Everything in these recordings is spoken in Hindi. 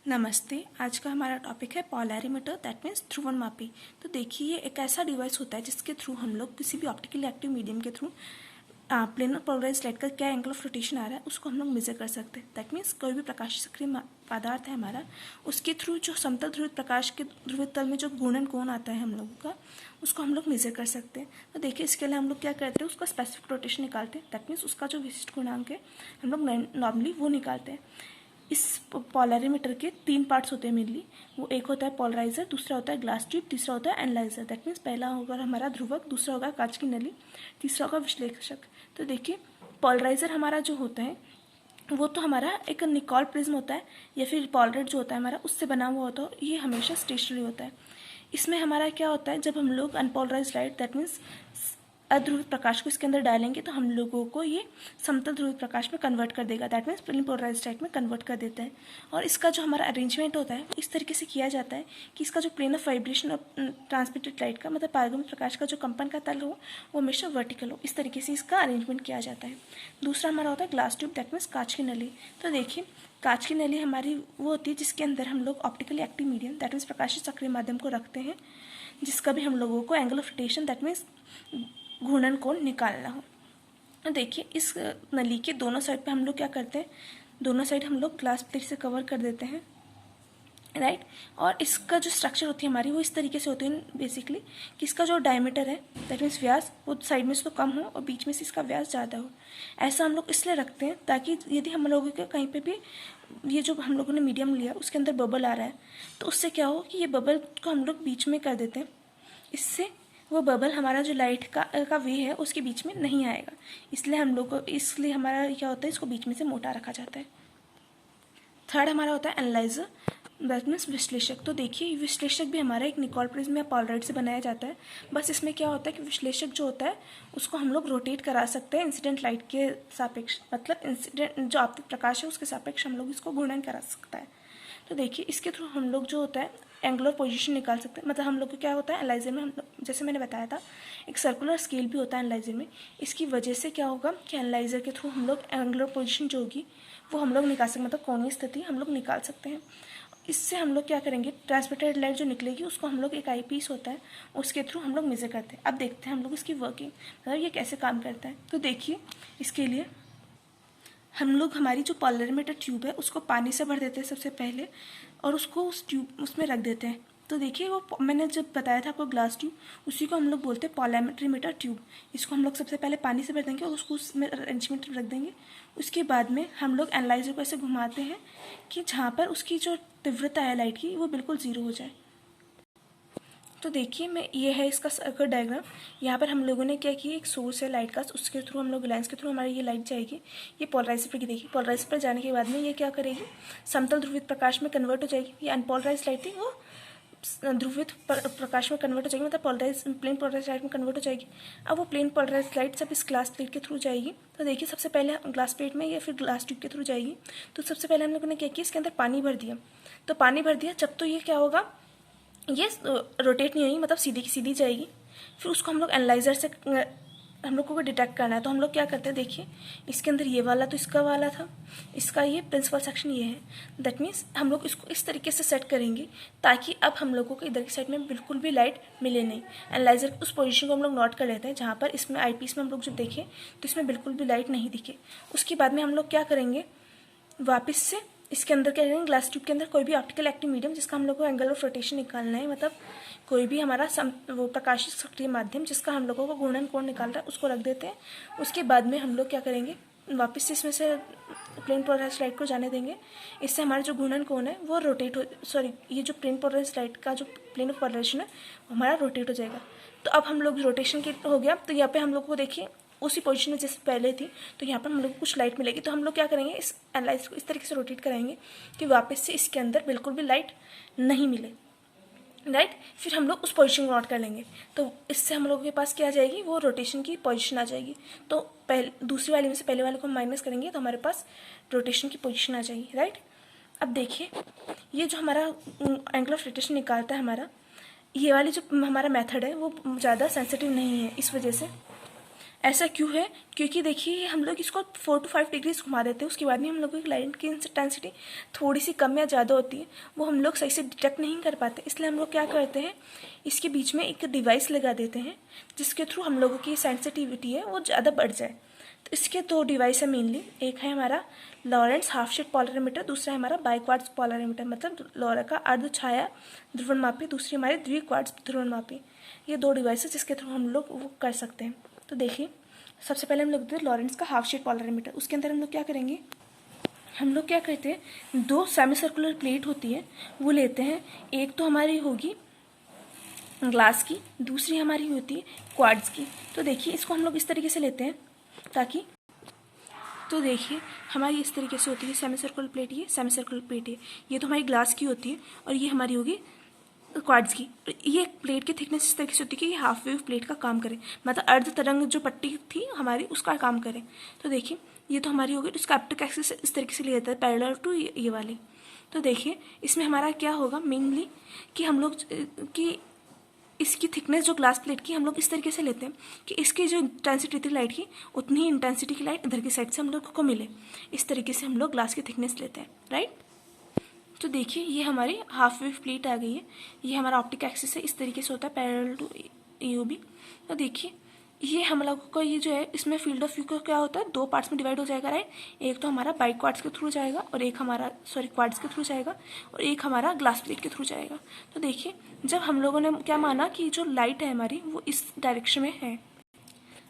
नमस्ते। आज का हमारा टॉपिक है पोलैरिमीटर, दैट मीन्स ध्रुवणमापी। तो देखिए, ये एक ऐसा डिवाइस होता है जिसके थ्रू हम लोग किसी भी ऑप्टिकली एक्टिव मीडियम के थ्रू प्लेनर पोलराइज्ड लाइट का क्या एंगल ऑफ रोटेशन आ रहा है उसको हम लोग मेजर कर सकते हैं। दैट मीन्स कोई भी प्रकाश सक्रिय पदार्थ है हमारा, उसके थ्रू जो समतल ध्रुवित प्रकाश के ध्रुवित तल में जो घूर्णन कोण आता है हम लोगों का, उसको हम लोग मेजर कर सकते हैं। तो देखिए, इसके लिए हम लोग क्या करते हैं, उसका स्पेसिफिक रोटेशन निकालते हैं। दैट मीन्स उसका जो विशिष्ट गुणांक है हम लोग नॉर्मली वो निकालते हैं। इस पोलैरिमीटर के 3 पार्ट्स होते हैं मेनली। वो एक होता है पोलराइजर, दूसरा होता है ग्लास ट्यूब, तीसरा होता है एनालाइजर। दैट मीन्स पहला होगा हमारा ध्रुवक, दूसरा होगा कांच की नली, तीसरा होगा विश्लेषक। तो देखिए, पोलराइजर हमारा जो होता है वो तो हमारा एक निकॉल प्रिज्म होता है या फिर पोलराइड जो होता है हमारा, उससे बना हुआ होता है। ये हमेशा स्टेशनरी होता है। इसमें हमारा क्या होता है, जब हम लोग अनपोलराइज्ड लाइट दैट मीन्स अध्रुवित प्रकाश को इसके अंदर डालेंगे तो हम लोगों को ये समतल ध्रुवित प्रकाश में कन्वर्ट कर देगा। That means plane polarised light में कन्वर्ट कर देता है। और इसका जो हमारा अरेंजमेंट होता है इस तरीके से किया जाता है कि इसका जो plane of vibration of transmitted light का मतलब पारगमन प्रकाश का जो कंपन का तल हो वो हमेशा वर्टिकल हो। इस तरीके से इसका अरेंजमेंट किया जाता है। दूसरा हमारा होता है ग्लास ट्यूब, दैट मीन्स कांच की नली। तो देखिए, कांच की नली हमारी वो होती है जिसके अंदर हम लोग optically active medium that means प्रकाशित सक्रिय माध्यम को रखते हैं, जिसका भी हम लोगों को angle of rotation that means घूर्णन कोण निकालना हो। तो देखिए, इस नली के दोनों साइड पे हम लोग क्या करते हैं, दोनों साइड हम लोग ग्लास प्लेट से कवर कर देते हैं, राइट। और इसका जो स्ट्रक्चर होती है हमारी वो इस तरीके से होती है बेसिकली कि इसका जो डायमीटर है दैट मीन्स व्यास वो साइड में से तो कम हो और बीच में से इसका व्यास ज़्यादा हो। ऐसा हम लोग इसलिए रखते हैं ताकि यदि हम लोगों के कहीं पे भी ये जो हम लोगों ने मीडियम लिया उसके अंदर बबल आ रहा है तो उससे क्या हो कि ये बबल को हम लोग बीच में कर देते हैं। इससे वो बबल हमारा जो लाइट का वे है उसके बीच में नहीं आएगा। इसलिए हम लोग को इसलिए हमारा क्या होता है, इसको बीच में से मोटा रखा जाता है। थर्ड हमारा होता है एनालाइजर, दैट मीन्स विश्लेषक। तो देखिए, विश्लेषक भी हमारा एक निकॉल प्रिज्म या पोलराइड से बनाया जाता है। बस इसमें क्या होता है कि विश्लेषक जो होता है उसको हम लोग रोटेट करा सकते हैं इंसिडेंट लाइट के सापेक्ष, मतलब इंसिडेंट जो आपतित प्रकाश है उसके सापेक्ष हम लोग इसको घूर्णन करा सकता है। तो देखिए, इसके थ्रू हम लोग जो होता है एंगुलर पोजीशन निकाल सकते हैं। मतलब हम लोग को क्या होता है एनालाइजर में, हम लोग जैसे मैंने बताया था एक सर्कुलर स्केल भी होता है एनालाइजर में। इसकी वजह से क्या होगा कि एनालाइजर के थ्रू हम लोग एंगुलर पोजीशन जो होगी वो हम लोग निकाल सकते हैं, मतलब कोणीय स्थिति हम लोग निकाल सकते हैं। इससे हम लोग क्या करेंगे, ट्रांसमिटेड लाइट जो निकलेगी उसको हम लोग एक आई पीस होता है उसके थ्रू हम लोग मेजर करते हैं। अब देखते हैं हम लोग इसकी वर्किंग, मतलब ये कैसे काम करता है। तो देखिए, इसके लिए हम लोग हमारी जो पोलैरिमीटर ट्यूब है उसको पानी से भर देते हैं सबसे पहले और उसको उस ट्यूब उसमें रख देते हैं। तो देखिए, वो मैंने जब बताया था आपको ग्लास ट्यूब, उसी को हम लोग बोलते हैं पोलैरिमीटर ट्यूब। इसको हम लोग सबसे पहले पानी से भर देंगे और उसको उसमें अरेंजमेंट रख देंगे। उसके बाद में हम लोग एनालाइजर को ऐसे घुमाते हैं कि जहाँ पर उसकी जो तीव्रता है लाइट की वो बिल्कुल ज़ीरो हो जाए। तो देखिए, मैं ये है इसका सर्किट डायग्राम। यहाँ पर हम लोगों ने क्या किया, एक सोर्स है लाइट का, उसके थ्रू हम लोग लेंस के थ्रू हमारी ये लाइट जाएगी, ये पोलराइजर पर की देखिए। पोलराइजर पर जाने के बाद में ये क्या करेगी, समतल ध्रुवित प्रकाश में कन्वर्ट हो जाएगी। ये अनपोलराइज लाइट थी वो ध्रुवित प्रकाश में कन्वर्ट हो जाएगी, मतलब प्लेन पोलराइज लाइट में कन्वर्ट हो जाएगी। अब वो प्लेन पोलराइज लाइट जब इस ग्लास प्लेट के थ्रू जाएगी तो देखिए, सबसे पहले ग्लास प्लेट में या फिर ग्लास ट्यूब के थ्रू जाएगी। तो सबसे पहले हम लोगों ने क्या किया, इसके अंदर पानी भर दिया। तो पानी भर दिया जब तो ये क्या होगा, ये रोटेट नहीं होगी, मतलब सीधी की सीधी जाएगी। फिर उसको हम लोग एनालाइजर से हम लोग को डिटेक्ट करना है। तो हम लोग क्या करते हैं, देखिए इसके अंदर ये वाला तो इसका वाला था, इसका ये प्रिंसिपल सेक्शन ये है। दैट मीन्स हम लोग इसको इस तरीके से सेट करेंगे ताकि अब हम लोगों को इधर की साइड में बिल्कुल भी लाइट मिले नहीं। एनालाइजर उस पोजीशन को हम लोग नोट कर लेते हैं जहाँ पर इसमें आई पीस में हम लोग जब देखें तो इसमें बिल्कुल भी लाइट नहीं दिखे। उसके बाद में हम लोग क्या करेंगे, वापस से इसके अंदर क्या करेंगे, ग्लास ट्यूब के अंदर कोई भी ऑप्टिकल एक्टिव मीडियम जिसका हम लोग को एंगल ऑफ रोटेशन निकालना है, मतलब कोई भी हमारा वो प्रकाशित सक्रिय माध्यम जिसका हम लोगों को घूर्णन कोण निकाल रहा है उसको रख देते हैं। उसके बाद में हम लोग क्या करेंगे, वापस से इसमें से प्लेन पोलराइज लाइट को जाने देंगे। इससे हमारा जो घूर्णन कोण है वो रोटेट हो, सॉरी ये जो प्लेन पोलराइज लाइट का जो प्लेन ऑफ पोलराइजेशन है वो हमारा रोटेट हो जाएगा। तो अब हम लोग रोटेशन के हो गया। तो यहाँ पे हम लोग को देखिए उसी पोजीशन में जैसे पहले थी, तो यहाँ पर हम लोग को कुछ लाइट मिलेगी। तो हम लोग क्या करेंगे, इस एनालाइजर को इस तरीके से रोटेट कराएंगे कि वापस से इसके अंदर बिल्कुल भी लाइट नहीं मिले, राइट। फिर हम लोग उस पोजीशन को नोट कर लेंगे। तो इससे हम लोगों के पास क्या आ जाएगी, वो रोटेशन की पोजीशन आ जाएगी। तो पहले दूसरी वाली में से पहले वाले को हम माइनस करेंगे तो हमारे पास रोटेशन की पोजीशन आ जाएगी, राइट। अब देखिए, ये जो हमारा एंगल ऑफ रोटेशन निकालता है हमारा, ये वाली जो हमारा मेथड है वो ज़्यादा सेंसिटिव नहीं है। इस वजह से ऐसा क्यों है? क्योंकि देखिए हम लोग इसको 4 to 5 डिग्रीज घुमा देते हैं, उसके बाद में हम लोगों की लाइट की इंटेंसिटी थोड़ी सी कम या ज़्यादा होती है, वो हम लोग सही से डिटेक्ट नहीं कर पाते। इसलिए हम लोग क्या करते हैं, इसके बीच में एक डिवाइस लगा देते हैं जिसके थ्रू हम लोगों की सेंसिटिविटी है वो ज़्यादा बढ़ जाए। तो इसके 2 डिवाइस है मेनली, एक है हमारा लॉरेंट्ज हाफ शेड पोलरीमीटर, दूसरा है हमारा बाइक्वार्ट्ज पोलरीमीटर, मतलब लॉरा का अर्ध छाया ध्रुवणमापी, दूसरी हमारी द्विक्वार्ट्ज ध्रुवणमापी। ये 2 डिवाइस है जिसके थ्रू हम लोग वो कर सकते हैं। तो देखिए सबसे पहले हम लोग देखते हैं लॉरेंट्ज का हाफ शेड पोलरीमीटर। उसके अंदर हम लोग क्या करेंगे, हम लोग क्या करते हैं, 2 सेमी सर्कुलर प्लेट होती है वो लेते हैं। एक तो हमारी होगी ग्लास की, दूसरी हमारी होती है क्वार्ट्ज की। तो देखिए इसको हम लोग इस तरीके से लेते हैं ताकि, तो देखिए हमारी इस तरीके से होती है सेमी सर्कुलर प्लेट, ये सेमी सर्कुलर प्लेट है, ये तो हमारी ग्लास की होती है और ये हमारी होगी क्वार्ट्ज की। ये प्लेट की थिकनेस इस तरीके से होती है कि ये हाफ वेव प्लेट का काम करे, मतलब अर्ध तरंग जो पट्टी थी हमारी उसका काम करे। तो देखिए ये तो हमारी होगी, इसका ऑप्टिक एक्सिस इस तरीके से ले जाता है पैरेलल टू ये वाली। तो देखिए इसमें हमारा क्या होगा मेनली कि हम लोग कि इसकी थिकनेस जो ग्लास प्लेट की हम लोग इस तरीके से लेते हैं कि इसकी जो इंटेंसिटी थी लाइट की उतनी ही इंटेंसिटी की लाइट इधर की साइड से हम लोग को मिले। इस तरीके से हम लोग ग्लास की थिकनेस लेते हैं, राइट। तो देखिए ये हमारी हाफ वेव प्लेट आ गई है, ये हमारा ऑप्टिक एक्सिस है, इस तरीके से होता है पैरेलल टू AOB। तो देखिए ये हम लोग को ये जो है इसमें फील्ड ऑफ व्यू का क्या होता है, 2 पार्ट्स में डिवाइड हो जाएगा, राइट। एक तो हमारा बाइक्वार्ट्ज के थ्रू जाएगा और एक हमारा क्वार्ट्ज के थ्रू जाएगा और एक हमारा ग्लास प्लेट के थ्रू जाएगा। तो देखिए जब हम लोगों ने क्या माना कि जो लाइट है हमारी वो इस डायरेक्शन में है,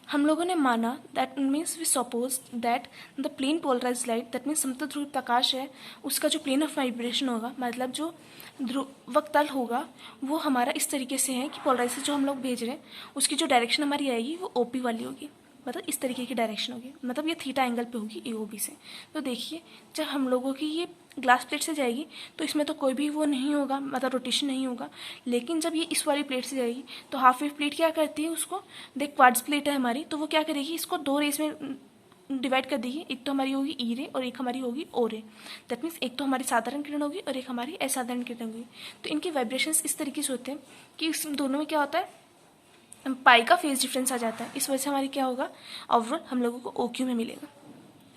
हम लोगों ने माना that means we suppose that the plane polarise light, that means समतल ध्रुव प्रकाश है उसका जो प्लेन ऑफ वाइब्रेशन होगा, मतलब जो ध्रुवक तल होगा वो हमारा इस तरीके से है कि पोलराइज जो हम लोग भेज रहे हैं उसकी जो डायरेक्शन हमारी आएगी वो OP वाली होगी, मतलब इस तरीके की डायरेक्शन होगी, मतलब ये थीटा एंगल पे होगी AOB से। तो देखिए जब हम लोगों की ये ग्लास प्लेट से जाएगी तो इसमें तो कोई भी वो नहीं होगा, मतलब रोटेशन नहीं होगा। लेकिन जब ये इस वाली प्लेट से जाएगी तो हाफ वेव प्लेट क्या करती है, उसको देख क्वार्ट्ज प्लेट है हमारी, तो वो क्या करेगी, इसको 2 रेस में डिवाइड कर देगी। एक तो हमारी होगी E रे और एक हमारी होगी O रे। दैट मीन्स एक तो हमारी साधारण किरण होगी और एक हमारी असाधारण किरण होगी। तो इनके वाइब्रेशंस इस तरीके से होते हैं कि इस दोनों में क्या होता है, पाई का फेज डिफरेंस आ जाता है। इस वजह से हमारी क्या होगा, ओवरऑल हम लोगों को OQ में मिलेगा,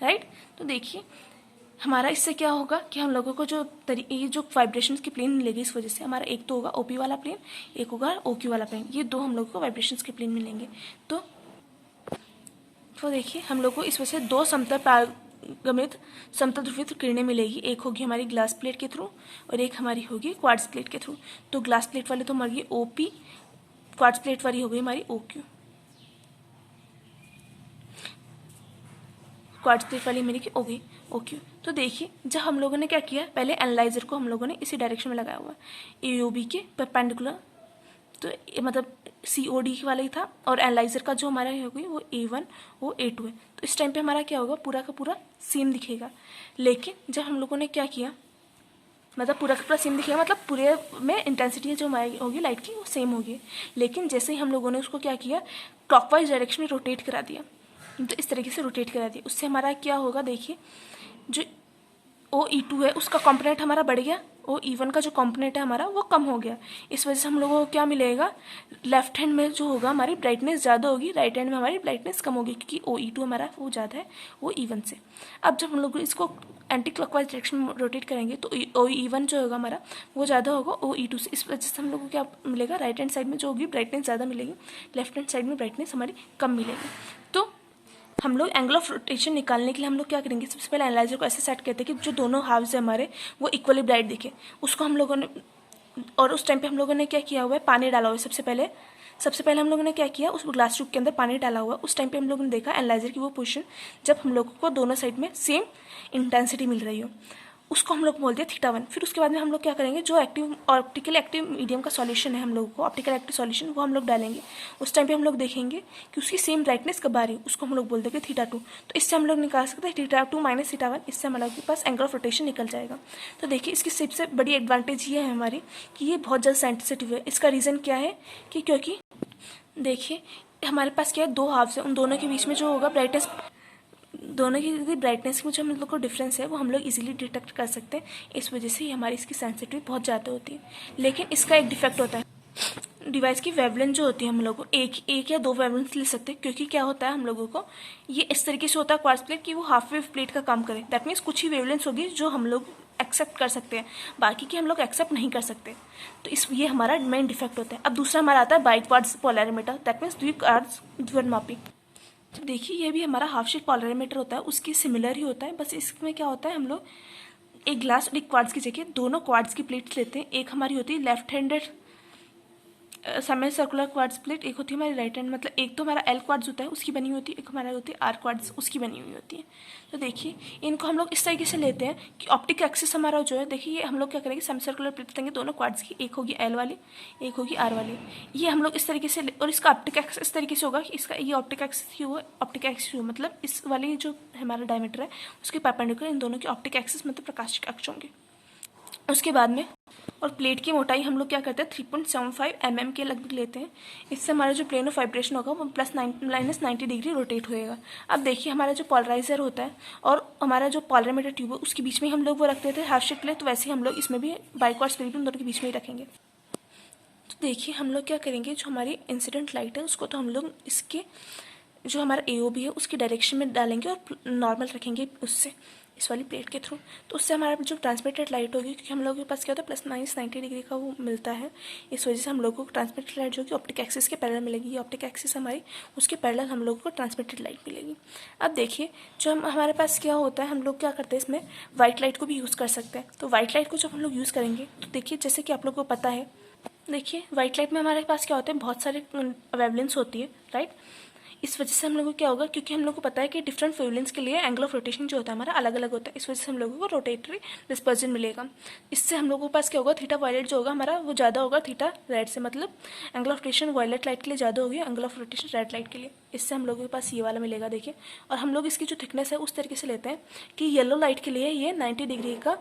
राइट। तो देखिए हमारा इससे क्या होगा कि हम लोगों को ये जो वाइब्रेशंस की प्लेन मिलेगी, इस वजह से हमारा एक तो होगा OP वाला प्लेन, एक होगा OQ वाला प्लेन, ये 2 हम लोगों को वाइब्रेशंस के प्लेन मिलेंगे। तो देखिए हम लोग को इस वजह से 2 समतल ध्रुवित किरणें मिलेगी, एक होगी हमारी ग्लास प्लेट के थ्रू और एक हमारी होगी क्वार्ट्ज प्लेट के थ्रू। तो ग्लास प्लेट वाले तो हमारी OP, क्वार्ट्ज प्लेट वाली हो गई हमारी OQ, क्वार्ट्ज प्लेट वाली मेरी हो गई OQ। तो देखिए जब हम लोगों ने क्या किया, पहले एनालाइजर को हम लोगों ने इसी डायरेक्शन में लगाया हुआ AOB के परपेंडिकुलर, तो मतलब COD वाला ही था, और एनालाइजर का जो हमारा हो गई वो A1 वो A2 है। तो इस टाइम पे हमारा क्या होगा, पूरा का पूरा सेम दिखेगा। लेकिन जब हम लोगों ने क्या किया, मतलब पूरा का पूरा सेम दिखेगा, मतलब पूरे में इंटेंसिटी जो हमारी होगी लाइट की वो सेम होगी। लेकिन जैसे ही हम लोगों ने उसको क्या किया, क्लॉकवाइज डायरेक्शन में रोटेट करा दिया, तो इस तरीके से रोटेट करा दिया, उससे हमारा क्या होगा, देखिए जो OE2 है उसका कंपोनेंट हमारा बढ़ गया, OE1 का जो कंपोनेंट है हमारा वो कम हो गया। इस वजह से हम लोगों को क्या मिलेगा, लेफ्ट हैंड में जो होगा हमारी ब्राइटनेस ज़्यादा होगी, राइट हैंड में हमारी ब्राइटनेस कम होगी, क्योंकि OE2 हमारा वो ज़्यादा है OE1 से। अब जब हम लोग इसको एंटी क्लॉकवाइज डायरेक्शन में रोटेट करेंगे तो OE1 जो होगा हमारा वो ज़्यादा होगा OE2 से। इस वजह से हम लोग को क्या मिलेगा, राइट हैंड साइड में जो होगी ब्राइटनेस ज़्यादा मिलेगी, लेफ्ट हैंड साइड में ब्राइटनेस हमारी कम मिलेगी। तो हम लोग एंगल ऑफ रोटेशन निकालने के लिए हम लोग क्या करेंगे, सबसे पहले एनालाइजर को ऐसे सेट करते हैं कि जो दोनों हाफ्स है हमारे वो इक्वली ब्राइट दिखे। उसको हम लोगों ने, और उस टाइम पे हम लोगों ने क्या किया हुआ है, पानी डाला हुआ है। सबसे पहले हम लोगों ने क्या किया, उस ग्लास ट्यूब के अंदर पानी डाला हुआ। उस टाइम पे हम लोगों ने देखा एनालाइजर की वो पोजीशन जब हम लोगों को दोनों साइड में सेम इंटेंसिटी मिल रही हो, उसको हम लोग बोलते हैं θ1। फिर उसके बाद में हम लोग क्या करेंगे, जो ऑप्टिकल एक्टिव मीडियम का सॉल्यूशन है हम लोगों को, ऑप्टिकल एक्टिव सॉल्यूशन वो हम लोग डालेंगे। उस टाइम पे हम लोग देखेंगे कि उसकी सेम ब्राइटनेस कब आ रही है, उसको हम लोग बोलते हैं θ2। तो इससे हम लोग निकाल सकते हैं θ2 माइनस θ1, इससे हमारे पास एंगल ऑफ रोटेशन निकल जाएगा। तो देखिए इसकी सबसे बड़ी एडवांटेज ये है हमारी कि ये बहुत जल्द सेंसिटिव है। इसका रीज़न क्या है कि क्योंकि देखिए हमारे पास क्या है, 2 हाफ्स है, उन दोनों के बीच में जो होगा ब्राइटनेस, दोनों की ब्राइटनेस में जो हम लोग को डिफरेंस है वो हम लोग इजीली डिटेक्ट कर सकते हैं। इस वजह से हमारी इसकी सेंसिटिविटी बहुत ज़्यादा होती है। लेकिन इसका एक डिफेक्ट होता है, डिवाइस की वेवलेंथ जो होती है हम लोग को एक या दो वेवलेंथ ले सकते हैं, क्योंकि क्या होता है हम लोगों को ये इस तरीके से होता है क्वार्ट्ज प्लेट कि वो हाफ वेव प्लेट का काम करे। दैट मीन्स कुछ ही वेवलेंथ होगी जो हम लोग एक्सेप्ट कर सकते हैं, बाकी की हम लोग एक्सेप्ट नहीं कर सकते। तो इस ये हमारा मेन डिफेक्ट होता है। अब दूसरा हमारा आता है बाइक्वार्ट्ज पोलैरिमीटर, दैट मीन्स द्विक्वार्ट्ज ध्रुवणमापी। तो देखिए ये भी हमारा हाफ शेप पोलैरिमीटर होता है, उसकी सिमिलर ही होता है, बस इसमें क्या होता है हम लोग एक ग्लास और एक क्वार्ट्ज की जगह दोनों क्वार्ट्ज की प्लेट्स लेते हैं। एक हमारी होती है left handed semi circular quartz plate, एक होती है हमारी राइट हैंड, मतलब एक तो हमारा एल क्वार्ट्ज होता है उसकी बनी हुई होती है, एक हमारा होती है आर क्वार्ट्ज उसकी बनी हुई होती है। तो देखिए इनको हम लोग इस तरीके से लेते हैं कि ऑप्टिक एक्सिस हमारा जो है, देखिए ये हम लोग क्या करेंगे सेमी सर्कुलर प्लेट लेंगे दोनों क्वार्ट्ज की, एक होगी एल वाली एक होगी आर वाली, ये हम लोग इस तरीके से और इसका ऑप्टिक एक्सिस इस तरीके से होगा कि इसका ये ऑप्टिक एक्सिस ही हुआ, ऑप्टिक एक्सिस हुआ मतलब इस वाली जो हमारा डायमीटर है उसके परपेंडिकुलर इन दोनों की ऑप्टिक एक्सिस मतलब प्रकाशिक अक्ष होंगे। उसके बाद में और प्लेट की मोटाई हम लोग क्या करते हैं 3.75 mm के लगभग लेते हैं। इससे हमारा जो प्लेन ऑफ वाइब्रेशन होगा वो -90 डिग्री रोटेट होएगा। अब देखिए हमारा जो पोलराइजर होता है और हमारा जो पोलरामीटर ट्यूब है उसके बीच में हम लोग वो रखते थे हाफ शेप प्लेट, तो वैसे ही हम लोग इसमें भी बाइक्वार्ट्ज प्लेट दोनों के बीच में ही रखेंगे। तो देखिए हम लोग क्या करेंगे, जो हमारी इंसिडेंट लाइट है उसको तो हम लोग इसके जो हमारा AOB है उसकी डायरेक्शन में डालेंगे और नॉर्मल रखेंगे उससे इस वाली प्लेट के थ्रू। तो उससे हमारा जो ट्रांसमिटेड लाइट होगी, क्योंकि हम लोगों के पास क्या होता है +90 डिग्री का वो मिलता है, इस वजह से हम लोगों को ट्रांसमिटेड लाइट जो कि ऑप्टिक एक्सिस के पैरेलल मिलेगी। ये ऑप्टिक एक्सिस हमारी उसके पैरेलल हम लोगों को ट्रांसमिटेड लाइट मिलेगी। अब देखिए जो हमारे पास क्या होता है, हम लोग क्या करते हैं इसमें वाइट लाइट को भी यूज़ कर सकते हैं। तो वाइट लाइट को जब हम लोग यूज़ करेंगे तो देखिए जैसे कि आप लोग को पता है, देखिए वाइट लाइट में हमारे पास क्या होता है बहुत सारे वेवलेंथ्स होती है, राइट। इस वजह से हम लोगों को क्या होगा, क्योंकि हम लोग को पता है कि डिफरेंट वेवलेंथ्स के लिए एंगल ऑफ रोटेशन जो होता है हमारा अलग अलग होता है, इस वजह से हम लोगों को रोटेटरी डिस्पर्जन मिलेगा। इससे हम लोगों के पास क्या होगा, थीटा वायलेट जो होगा हमारा वो ज़्यादा होगा थीटा रेड से, मतलब angle of rotation violet light के लिए ज़्यादा होगी angle of rotation red light के लिए। इससे हम लोगों के पास ये वाला मिलेगा देखिए। और हम लोग इसकी जो थिकनेस है उस तरीके से लेते हैं कि येलो लाइट के लिए ये 90 डिग्री का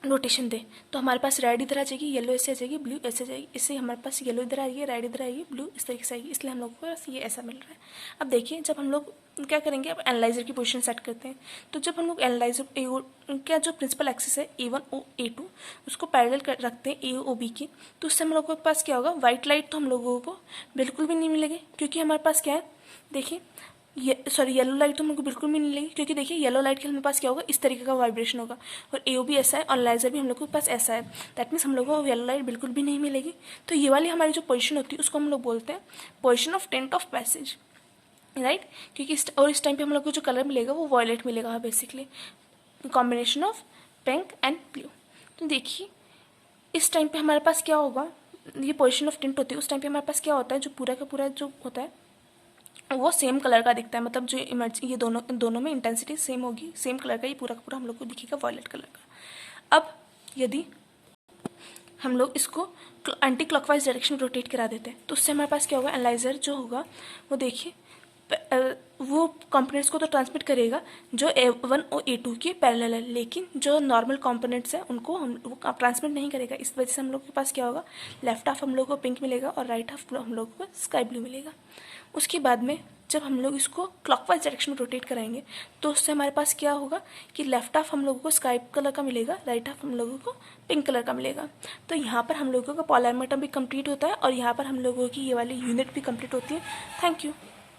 रोटेशन दे। तो हमारे पास रेड इधर आ जाएगी, येलो ऐसे आ जाएगी, ब्लू ऐसे जाएगी, इससे हमारे पास येलो इधर आएगी, रेड इधर आएगी, ब्लू इस तरीके से आएगी, इसलिए हम लोग को बस ये ऐसा मिल रहा है। अब देखिए जब हम लोग क्या करेंगे, अब एनालाइजर की पोजीशन सेट करते हैं। तो जब हम लोग एनालाइजर क्या जो प्रिंसिपल एक्सिस है A1 और A2 उसको पैरेलल कर रखते हैं AOB की, तो उससे हम लोगों के पास क्या होगा, व्हाइट लाइट तो हम लोगों को बिल्कुल भी नहीं मिलेगी, क्योंकि हमारे पास क्या है देखिए येलो लाइट तो हमको बिल्कुल भी नहीं मिलेगी, क्योंकि देखिए येलो लाइट के हमारे पास क्या होगा इस तरीके का वाइब्रेशन होगा, और AOB ऐसा है और एनालाइजर भी हम लोग के पास ऐसा है। दैट मीन्स हम लोगों को येलो लाइट बिल्कुल भी नहीं मिलेगी। तो ये वाली हमारी जो पोजीशन होती है उसको हम लोग बोलते हैं position of tent of passage, right. क्योंकि इस टाइम पे हम लोग को जो कलर मिलेगा वो वॉयलेट मिलेगा basically, combination of pink and blue. तो देखिए इस टाइम पे हमारे पास क्या होगा, ये पोजीशन ऑफ टिंट होती है, उस टाइम पे हमारे पास क्या होता है जो पूरा का पूरा जो होता है वो सेम कलर का दिखता है, मतलब जो ये दोनों में इंटेंसिटी सेम होगी, सेम कलर का ये पूरा का पूरा हम लोग को दिखेगा वॉयलेट कलर का। अब यदि हम लोग इसको एंटी क्लॉकवाइज डायरेक्शन में रोटेट करा देते हैं तो उससे हमारे पास क्या होगा, एनालाइजर जो होगा वो देखिए वो कंपोनेंट्स को तो ट्रांसमिट करेगा जो A1 और A2 के पैरेलल है, लेकिन जो नॉर्मल कंपोनेंट्स हैं उनको वो ट्रांसमिट नहीं करेगा। इस वजह से हम लोग के पास क्या होगा, लेफ्ट हाफ हम लोग को पिंक मिलेगा और राइट हाफ हम लोग को स्काई ब्लू मिलेगा। उसके बाद में जब हम लोग इसको क्लॉकवाइज डायरेक्शन में रोटेट कराएंगे तो उससे हमारे पास क्या होगा कि लेफ्ट हाफ हम लोगों को स्काई कलर का मिलेगा, राइट हाफ हम लोगों को पिंक कलर का मिलेगा। तो यहाँ पर हम लोगों का पोलैरिमीटर भी कंप्लीट होता है और यहाँ पर हम लोगों की ये वाली यूनिट भी कंप्लीट होती है। Thank you.